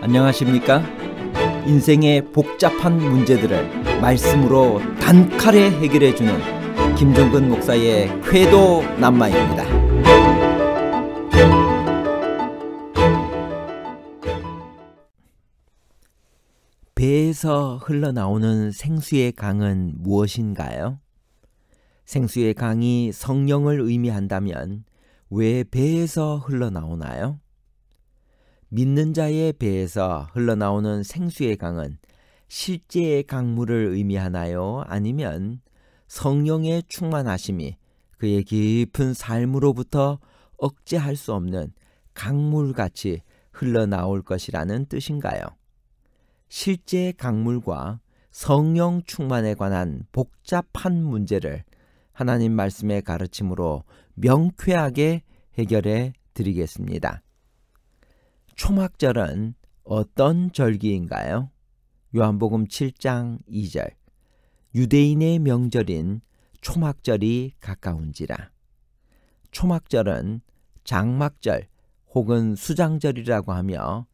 안녕하십니까? 인생의 복잡한 문제들을 말씀으로 단칼에 해결해주는 김종근 목사의 쾌도 남마입니다. 배에서 흘러나오는 생수의 강은 무엇인가요? 생수의 강이 성령을 의미한다면 왜 배에서 흘러나오나요? 믿는 자의 배에서 흘러나오는 생수의 강은 실제의 강물을 의미하나요? 아니면 성령의 충만하심이 그의 깊은 삶으로부터 억제할 수 없는 강물같이 흘러나올 것이라는 뜻인가요? 실제 강물과 성령 충만에 관한 복잡한 문제를 하나님 말씀의 가르침으로 명쾌하게 해결해 드리겠습니다. 초막절은 어떤 절기인가요? 요한복음 7장 2절. 유대인의 명절인 초막절이 가까운지라. 초막절은 장막절 혹은 수장절이라고 하며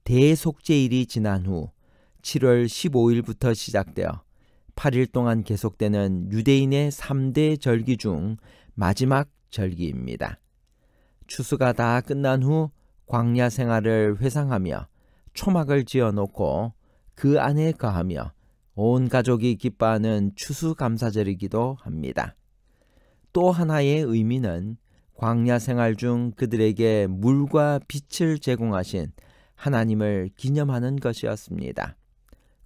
대속죄일이 지난 후 7월 15일부터 시작되어 8일 동안 계속되는 유대인의 3대 절기 중 마지막 절기입니다. 추수가 다 끝난 후 광야 생활을 회상하며 초막을 지어놓고 그 안에 거하며 온 가족이 기뻐하는 추수감사절이기도 합니다. 또 하나의 의미는 광야 생활 중 그들에게 물과 빛을 제공하신 하나님을 기념하는 것이었습니다.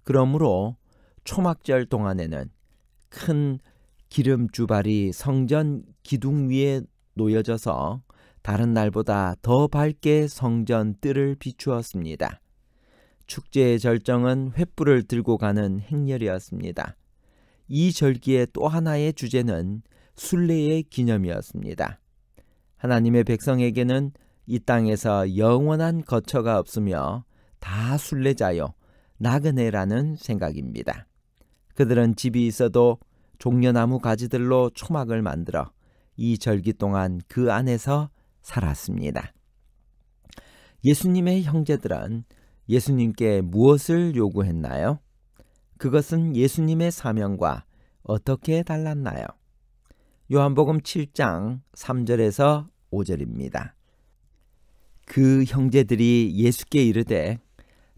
그러므로 초막절 동안에는 큰 기름주발이 성전 기둥 위에 놓여져서 다른 날보다 더 밝게 성전 뜰을 비추었습니다. 축제의 절정은 횃불을 들고 가는 행렬이었습니다. 이 절기의 또 하나의 주제는 순례의 기념이었습니다. 하나님의 백성에게는 이 땅에서 영원한 거처가 없으며 다 순례자요 나그네라는 생각입니다. 그들은 집이 있어도 종려나무 가지들로 초막을 만들어 이 절기 동안 그 안에서 살았습니다. 예수님의 형제들은 예수님께 무엇을 요구했나요? 그것은 예수님의 사명과 어떻게 달랐나요? 요한복음 7장 3절에서 5절입니다. 그 형제들이 예수께 이르되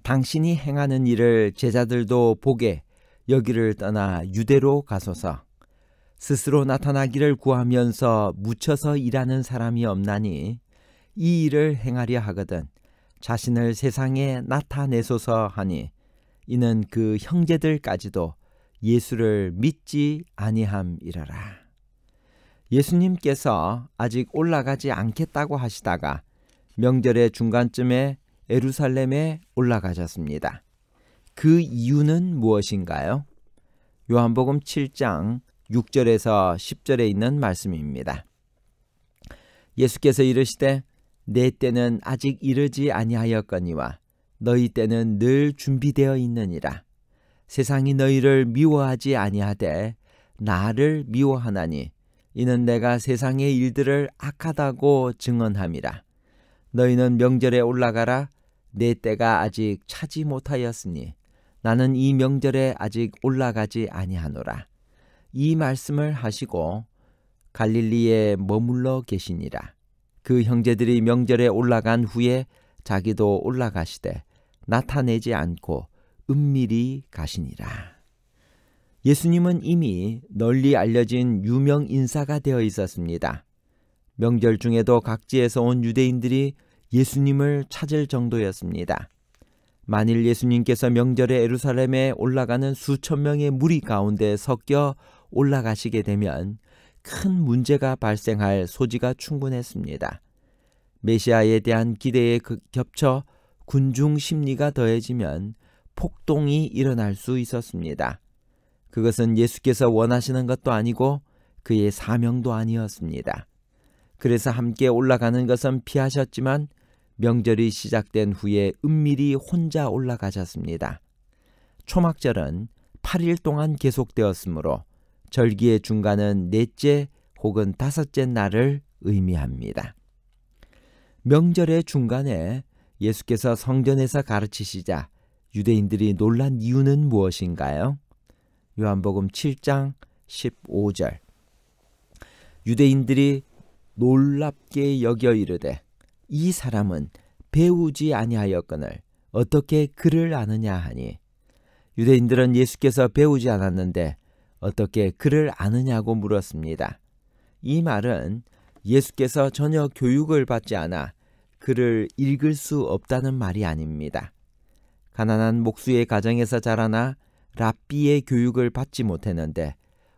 당신이 행하는 일을 제자들도 보게 여기를 떠나 유대로 가소서. 스스로 나타나기를 구하면서 묻혀서 일하는 사람이 없나니 이 일을 행하려 하거든 자신을 세상에 나타내소서 하니 이는 그 형제들까지도 예수를 믿지 아니함이러라. 예수님께서 아직 올라가지 않겠다고 하시다가 명절의 중간쯤에 예루살렘에 올라가셨습니다. 그 이유는 무엇인가요? 요한복음 7장 6절에서 10절에 있는 말씀입니다. 예수께서 이르시되 내 때는 아직 이르지 아니하였거니와 너희 때는 늘 준비되어 있느니라. 세상이 너희를 미워하지 아니하되 나를 미워하나니 이는 내가 세상의 일들을 악하다고 증언함이라. 너희는 명절에 올라가라. 내 때가 아직 차지 못하였으니 나는 이 명절에 아직 올라가지 아니하노라. 이 말씀을 하시고 갈릴리에 머물러 계시니라. 그 형제들이 명절에 올라간 후에 자기도 올라가시되 나타내지 않고 은밀히 가시니라. 예수님은 이미 널리 알려진 유명 인사가 되어 있었습니다. 명절 중에도 각지에서 온 유대인들이 예수님을 찾을 정도였습니다. 만일 예수님께서 명절에 예루살렘에 올라가는 수천 명의 무리 가운데 섞여 올라가시게 되면 큰 문제가 발생할 소지가 충분했습니다. 메시아에 대한 기대에 겹쳐 군중 심리가 더해지면 폭동이 일어날 수 있었습니다. 그것은 예수께서 원하시는 것도 아니고 그의 사명도 아니었습니다. 그래서 함께 올라가는 것은 피하셨지만 명절이 시작된 후에 은밀히 혼자 올라가셨습니다. 초막절은 8일 동안 계속되었으므로 절기의 중간은 넷째 혹은 다섯째 날을 의미합니다. 명절의 중간에 예수께서 성전에서 가르치시자 유대인들이 놀란 이유는 무엇인가요? 요한복음 7장 15절. 유대인들이 놀랍게 여겨 이르되 이 사람은 배우지 아니하였거늘 어떻게 그를 아느냐 하니, 유대인들은 예수께서 배우지 않았는데 어떻게 그를 아느냐고 물었습니다. 이 말은 예수께서 전혀 교육을 받지 않아 그를 읽을 수 없다는 말이 아닙니다. 가난한 목수의 가정에서 자라나 랍비의 교육을 받지 못했는데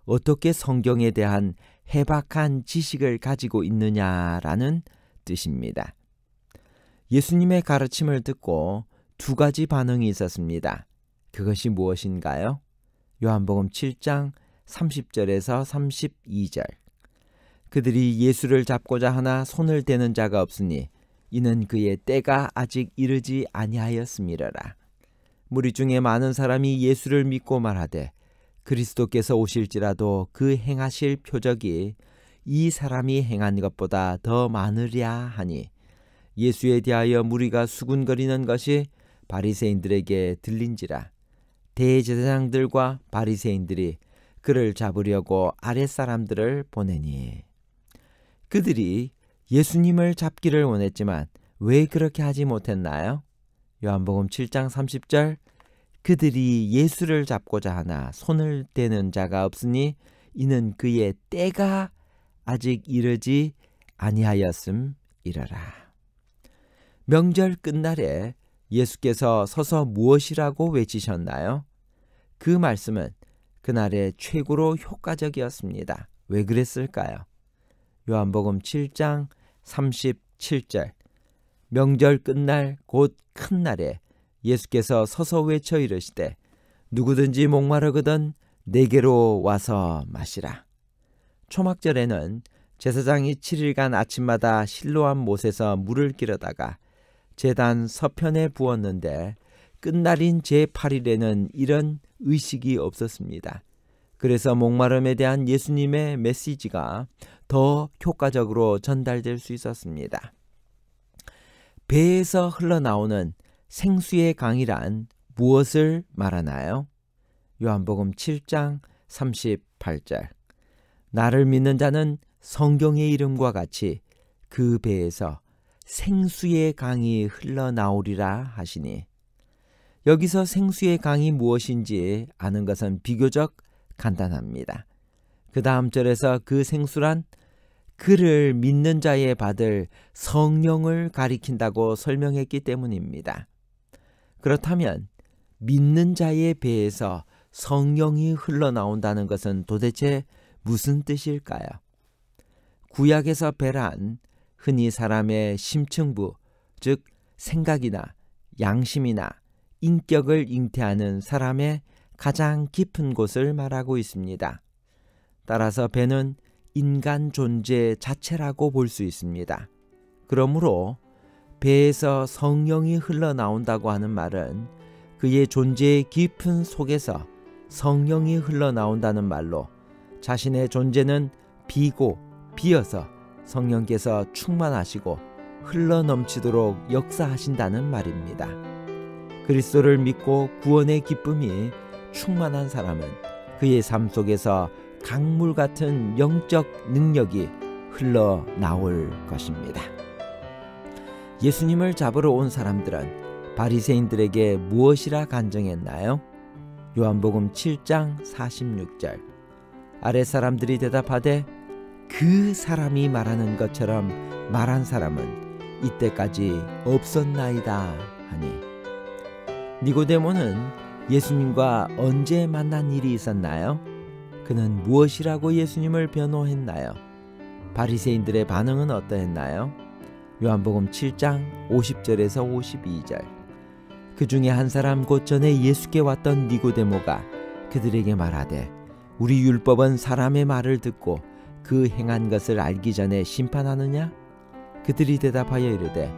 어떻게 성경에 대한 해박한 지식을 가지고 있느냐라는 뜻입니다. 예수님의 가르침을 듣고 두 가지 반응이 있었습니다. 그것이 무엇인가요? 요한복음 7장 30절에서 32절. 그들이 예수를 잡고자 하나 손을 대는 자가 없으니 이는 그의 때가 아직 이르지 아니하였음이러라. 무리 중에 많은 사람이 예수를 믿고 말하되 그리스도께서 오실지라도 그 행하실 표적이 이 사람이 행한 것보다 더 많으랴 하니, 예수에 대하여 무리가 수군거리는 것이 바리새인들에게 들린지라. 대제사장들과 바리새인들이 그를 잡으려고 아랫사람들을 보내니, 그들이 예수님을 잡기를 원했지만 왜 그렇게 하지 못했나요? 요한복음 7장 30절. 그들이 예수를 잡고자 하나 손을 대는 자가 없으니 이는 그의 때가 아직 이르지 아니하였음이러라. 명절 끝날에 예수께서 서서 무엇이라고 외치셨나요? 그 말씀은 그날의 최고로 효과적이었습니다. 왜 그랬을까요? 요한복음 7장 37절. 명절 끝날 곧 큰 날에 예수께서 서서 외쳐 이르시되 누구든지 목마르거든 내게로 와서 마시라. 초막절에는 제사장이 7일간 아침마다 실로암 못에서 물을 길어다가 제단 서편에 부었는데 끝날인 제8일에는 이런 의식이 없었습니다. 그래서 목마름에 대한 예수님의 메시지가 더 효과적으로 전달될 수 있었습니다. 배에서 흘러나오는 생수의 강이란 무엇을 말하나요? 요한복음 7장 38절. 나를 믿는 자는 성경의 이름과 같이 그 배에서 생수의 강이 흘러나오리라 하시니, 여기서 생수의 강이 무엇인지 아는 것은 비교적 간단합니다. 그 다음 절에서 그 생수란 그를 믿는 자에 받을 성령을 가리킨다고 설명했기 때문입니다. 그렇다면 믿는 자의 배에서 성령이 흘러나온다는 것은 도대체 무슨 뜻일까요? 구약에서 배란 흔히 사람의 심층부, 즉 생각이나 양심이나 인격을 잉태하는 사람의 가장 깊은 곳을 말하고 있습니다. 따라서 배는 인간 존재 자체라고 볼 수 있습니다. 그러므로 배에서 성령이 흘러나온다고 하는 말은 그의 존재의 깊은 속에서 성령이 흘러나온다는 말로 자신의 존재는 비고 비어서 성령께서 충만하시고 흘러넘치도록 역사하신다는 말입니다. 그리스도를 믿고 구원의 기쁨이 충만한 사람은 그의 삶 속에서 강물 같은 영적 능력이 흘러나올 것입니다. 예수님을 잡으러 온 사람들은 바리새인들에게 무엇이라 간증했나요? 요한복음 7장 46절. 아랫사람들이 대답하되 그 사람이 말하는 것처럼 말한 사람은 이때까지 없었나이다 하니, 니고데모는 예수님과 언제 만난 일이 있었나요? 그는 무엇이라고 예수님을 변호했나요? 바리새인들의 반응은 어떠했나요? 요한복음 7장 50절에서 52절. 그 중에 한 사람 곧 전에 예수께 왔던 니고데모가 그들에게 말하되 우리 율법은 사람의 말을 듣고 그 행한 것을 알기 전에 심판하느냐? 그들이 대답하여 이르되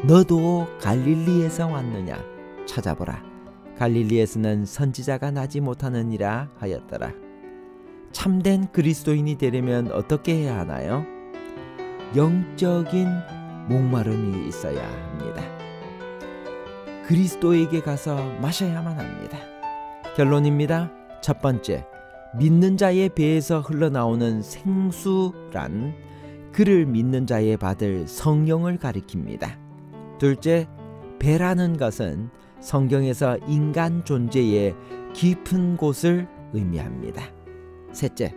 너도 갈릴리에서 왔느냐? 찾아보라. 갈릴리에서는 선지자가 나지 못하느니라 하였더라. 참된 그리스도인이 되려면 어떻게 해야 하나요? 영적인 목마름이 있어야 합니다. 그리스도에게 가서 마셔야만 합니다. 결론입니다. 첫 번째, 믿는 자의 배에서 흘러나오는 생수란 그를 믿는 자에 받을 성령을 가리킵니다. 둘째, 배라는 것은 성경에서 인간 존재의 깊은 곳을 의미합니다. 셋째,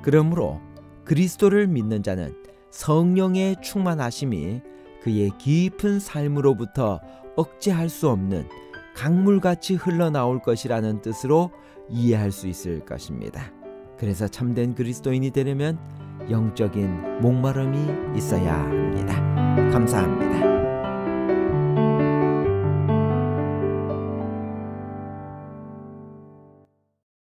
그러므로 그리스도를 믿는 자는 성령의 충만하심이 그의 깊은 삶으로부터 억제할 수 없는 강물같이 흘러나올 것이라는 뜻으로 이해할 수 있을 것입니다. 그래서 참된 그리스도인이 되려면 영적인 목마름이 있어야 합니다. 감사합니다.